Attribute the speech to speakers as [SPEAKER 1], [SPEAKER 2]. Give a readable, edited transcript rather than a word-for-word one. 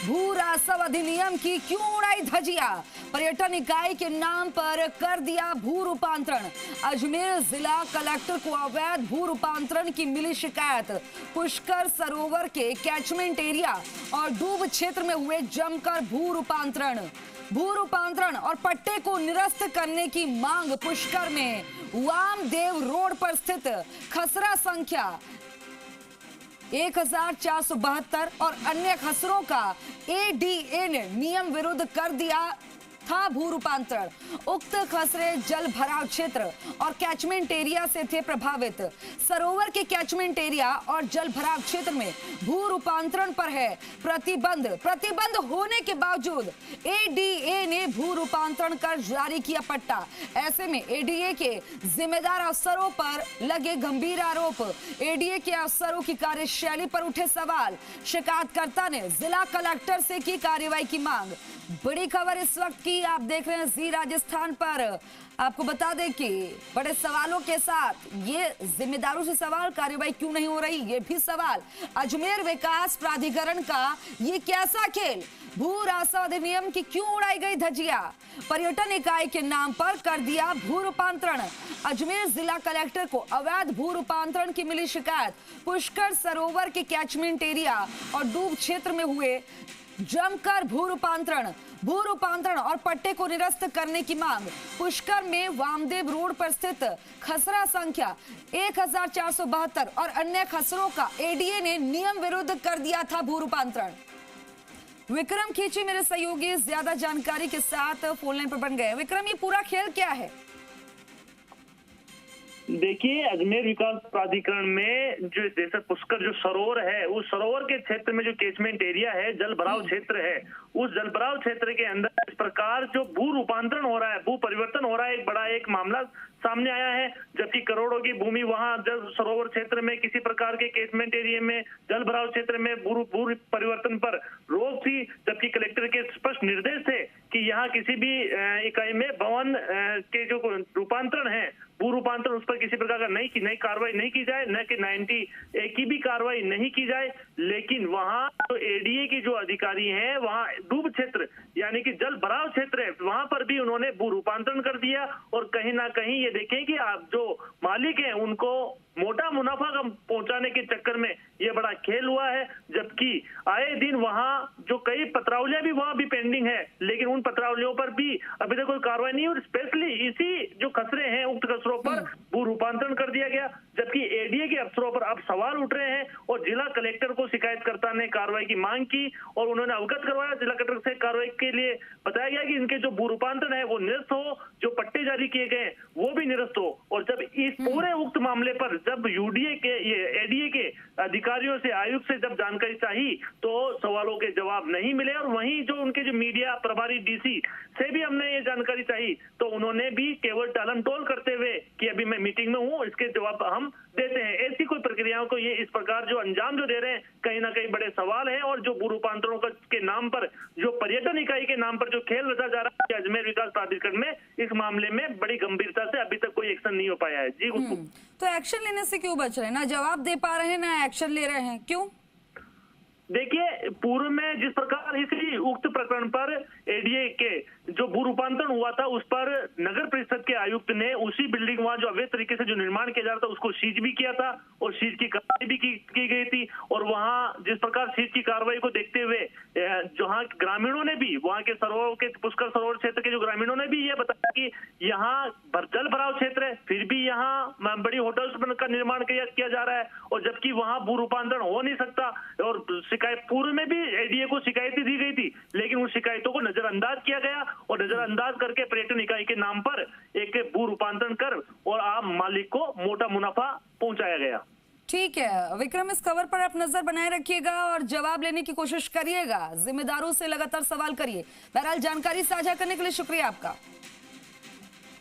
[SPEAKER 1] भू राजस्व अधिनियम की क्यों उड़ाई धजिया? पर्यटन इकाई के नाम पर कर दिया भू रूपांतरण। अजमेर जिला कलेक्टर को अवैध भू रूपांतरण की मिली शिकायत। पुष्कर सरोवर के कैचमेंट एरिया और डूब क्षेत्र में हुए जमकर भू रूपांतरण और पट्टे को निरस्त करने की मांग। पुष्कर में वामदेव रोड पर स्थित खसरा संख्या 1472 और अन्य खसरों का एडीए ने नियम विरुद्ध कर दिया था भू रूपांतरण। उक्त खसरे जल भराव क्षेत्र और कैचमेंट एरिया से थे प्रभावित। सरोवर के कैचमेंट एरिया और जल भराव क्षेत्र में भू रूपांतरण पर है प्रतिबंध होने के बावजूद एडीए ने भू रूपांतरण कर जारी किया पट्टा। ऐसे में एडीए के जिम्मेदार अफसरों पर लगे गंभीर आरोप। एडीए के अफसरों की कार्यशैली पर उठे सवाल। शिकायतकर्ता ने जिला कलेक्टर से की कार्रवाई की मांग। बड़ी खबर इस वक्त की आप देख रहे हैं जी राजस्थान पर। आपको बता दें कि बड़े सवालों के साथ ये जिम्मेदारों से सवाल, कार्रवाई क्यों नहीं हो रही ये भी सवाल। अजमेर विकास प्राधिकरण का ये कैसा खेल? भू राजस्व अधिनियम की क्यों उड़ाई गई धजिया? पर्यटन इकाई के नाम पर कर दिया भू रूपांतरण। अजमेर जिला कलेक्टर को अवैध भू रूपांतरण की मिली शिकायत। पुष्कर सरोवर के कैचमेंट एरिया और डूब क्षेत्र में हुए जमकर भू रूपांतरण और पट्टे को निरस्त करने की मांग। पुष्कर में वामदेव रोड पर स्थित खसरा संख्या 1472 और अन्य खसरों का एडीए ने नियम विरुद्ध कर दिया था भू रूपांतरण। विक्रम खींची मेरे सहयोगी ज्यादा जानकारी के साथ फोन लाइन पर बन गए। विक्रम, ये पूरा खेल क्या है?
[SPEAKER 2] देखिए, अजमेर विकास प्राधिकरण में जो जैसे पुष्कर जो सरोवर है, उस सरोवर के क्षेत्र में जो कैचमेंट एरिया है, जल भराव क्षेत्र है, उस जल भराव क्षेत्र के अंदर इस प्रकार जो भू रूपांतरण हो रहा है, भू परिवर्तन हो रहा है, एक बड़ा मामला सामने आया है। जबकि करोड़ों की भूमि वहां जल सरोवर क्षेत्र में किसी प्रकार के कैचमेंट एरिया में जल भराव क्षेत्र में भू परिवर्तन पर रोक थी। जबकि कलेक्टर के स्पष्ट निर्देश थे कि यहाँ किसी भी इकाई में भवन के जो रूपांतरण है, भू रूपांतरण, उस पर किसी प्रकार का नई कार्रवाई नहीं की जाए, न कि 90A की भी कार्रवाई नहीं की जाए। लेकिन वहां तो एडीए के जो अधिकारी हैं, वहां डूब क्षेत्र यानी कि जल भराव क्षेत्र है, वहां पर भी उन्होंने भू रूपांतरण कर दिया। और कहीं ना कहीं ये देखें कि आप जो मालिक हैं उनको मोटा मुनाफा पहुंचाने के चक्कर में ये बड़ा खेल हुआ है। जबकि आए दिन वहां जो कई पत्रावलियां भी वहां भी पेंडिंग है, लेकिन उन पत्रावलियों पर भी अभी तक कोई कार्रवाई नहीं हुई। स्पेशली इसी जो खसरे हैं, उक्त खसरों पर भू रूपांतरण कर दिया गया। जबकि एडीए के अफसरों पर अब सवाल उठ रहे हैं और जिला कलेक्टर को शिकायतकर्ता ने कार्रवाई की मांग की और उन्होंने अवगत करवाया जिला कलेक्टर से। कार्रवाई के लिए बताया गया कि इनके जो भू रूपांतरण है वो निरस्त हो, जो पट्टे जारी किए गए वो भी निरस्त हो। और जब इस पूरे उक्त मामले पर जब यूडीए के एडीए के अधिकारियों से, आयुक्त से जब जानकारी चाहिए तो सवालों के जवाब नहीं मिले। और वहीं जो उनके जो मीडिया प्रभारी डीसी से भी हमने ये जानकारी चाहिए तो उन्होंने भी केवल टालमटोल करते हुए कि अभी मैं मीटिंग में हूं, इसके जवाब हम देते हैं। ऐसी कोई प्रक्रियाओं को ये इस प्रकार जो अंजाम जो दे रहे हैं, कहीं ना कहीं बड़े सवाल है। और जो भू रूपांतरणों के नाम पर, जो पर्यटन इकाई के नाम पर जो खेल रचा जा रहा है अजमेर विकास प्राधिकरण में, इस मामले में बड़ी गंभीरता से अभी तक कोई एक्शन नहीं हो पाया है। जी
[SPEAKER 1] तो एक्शन लेने से क्यों बच रहे हैं? ना जवाब दे पा रहे हैं, ना एक्शन ले रहे हैं, क्यों?
[SPEAKER 2] देखिए, पूर्व में जिस प्रकार इसी उक्त प्रकरण पर एडीए के जो भू रूपांतरण हुआ था, उस पर नगर परिषद के आयुक्त ने उसी बिल्डिंग वहां जो अवैध तरीके से जो निर्माण किया जा रहा था उसको सीज भी किया था और सीज की कार्रवाई भी की गई थी। और वहां जिस प्रकार सीज की कार्रवाई को देखते हुए जहां ग्रामीणों ने भी, वहां के सरोवर के पुष्कर सरोवर क्षेत्र के जो ग्रामीणों ने भी ये बताया कि यहाँ जल भराव क्षेत्र है, फिर भी यहाँ बड़ी होटल्स का निर्माण किया जा रहा है, और जबकि वहां भू रूपांतरण हो नहीं सकता। और शिकायत पूर्व में भी एडीए को शिकायतें दी गई थी, लेकिन उन शिकायतों को नजरअंदाज किया गया और नजरअंदाज करके पर्यटन इकाई के नाम पर एक भू रूपांतरण कर और आम मालिक को मोटा मुनाफा पहुंचाया गया।
[SPEAKER 1] ठीक है विक्रम, इस खबर पर आप नजर बनाए रखिएगा और जवाब लेने की कोशिश करिएगा। जिम्मेदारों से लगातार सवाल करिए। बहरहाल जानकारी साझा करने के लिए शुक्रिया आपका।